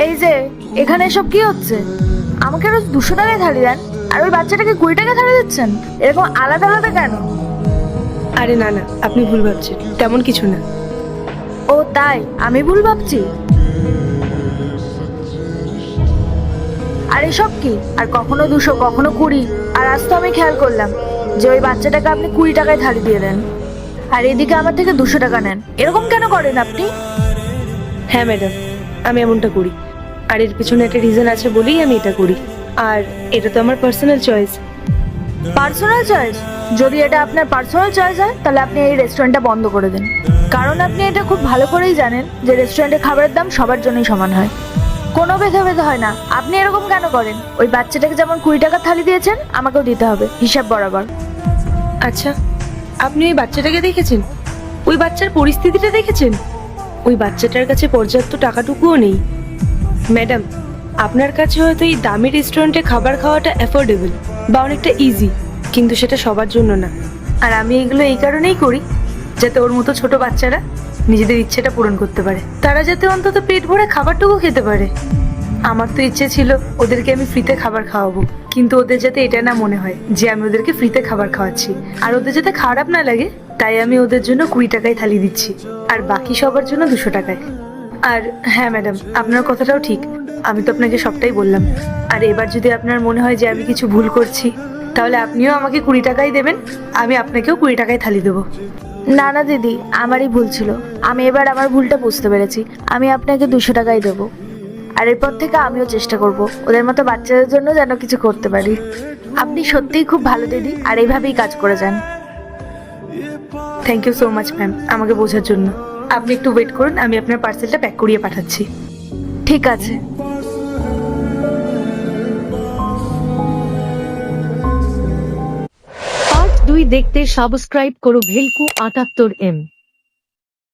এই যে এখানে এসব কি হচ্ছে? আমাকে রোজ 200 টাকায় থালি দেন, আর ওই বাচ্চাটাকে 20 টাকায় থালি দিচ্ছেন। এরকম আলাদা আলাদা কেন? আরে না না, আপনি ভুল ভাবছেন, তেমন কিছু না। ও তাই? আমি ভুল ভাবছি? আর এসব কি? আর কখনো 200, কখনো 20, আর আজ তো আমি খেয়াল করলাম যে ওই বাচ্চাটাকে আপনি 20 টাকায় থালি দিয়ে দেন, আর এদিকে আমার থেকে 200 টাকা নেন। এরকম কেন করেন আপনি? হ্যাঁ ম্যাডাম, আমি এমনটা করি, আর এর পিছনে একটা রিজন আছে বলেই আমি এটা করি। আর এটা তো আমার পার্সোনাল চয়েস। Personal choice? যদি এটা আপনার পার্সোনাল চয়েস হয় তাহলে আপনি এই রেস্টুরেন্টটা বন্ধ করে দিন। কারণ আপনি এটা খুব ভালো করেই জানেন যে রেস্টুরেন্টে খাবারের দাম সবার জন্যই সমান হয়, কোনো ভেদাভেদ হয় না। আপনি এরকম কেন করেন? ওই বাচ্চাটাকে যেমন 20 টাকার থালি দিয়েছেন, আমাকেও দিতে হবে হিসাব বরাবর। আচ্ছা, আপনি ওই বাচ্চাটাকে দেখেছেন? ওই বাচ্চার পরিস্থিতিটা দেখেছেন? ওই বাচ্চাটার কাছে পর্যাপ্ত টাকাটুকুও নেই। ম্যাডাম, আপনার কাছে হয়তো এই দামি রেস্টুরেন্টে খাবার খাওয়াটা অ্যাফোর্ডেবল বা অনেকটা ইজি, কিন্তু সেটা সবার জন্য না। আর আমি এগুলো এই কারণেই করি যাতে ওর মতো ছোট বাচ্চারা নিজেদের ইচ্ছেটা পূরণ করতে পারে, তারা যাতে অন্তত পেট ভরে খাবারটুকু খেতে পারে। আমার তো ইচ্ছে ছিল ওদেরকে আমি ফ্রিতে খাবার খাওয়াবো, কিন্তু ওদের যাতে এটা না মনে হয় যে আমি ওদেরকে ফ্রিতে খাবার খাওয়াচ্ছি, আর ওদের যাতে খারাপ না লাগে তাই আমি ওদের জন্য 20 টাকায় থালি দিচ্ছি, আর বাকি সবার জন্য 200 টাকায়। আর হ্যাঁ ম্যাডাম, আপনার কথাটাও ঠিক, আমি তো আপনাকে সবটাই বললাম। আর এবার যদি আপনার মনে হয় যে আমি কিছু ভুল করছি, তাহলে আপনিও আমাকে 20 টাকাই দেবেন, আমি আপনাকেও 20 টাকায় থালি দেবো। না না দিদি, আমারই ভুল ছিল। আমি এবার আমার ভুলটা বুঝতে পেরেছি। আমি আপনাকে 200 টাকাই দেবো। আর এরপর থেকে আমিও চেষ্টা করব ওদের মতো বাচ্চাদের জন্য যেন কিছু করতে পারি। আপনি সত্যিই খুব ভালো দিদি, আর এইভাবেই কাজ করে যান। Thank you so much ma'am আমাকে বোঝার জন্য। আপনি একটু ওয়েট করুন, আমি আপনার পার্সেলটা প্যাক করিয়ে পাঠাচ্ছি। ঠিক আছে। পার্ট 2 দেখতে সাবস্ক্রাইব করো ভেলকু 78M।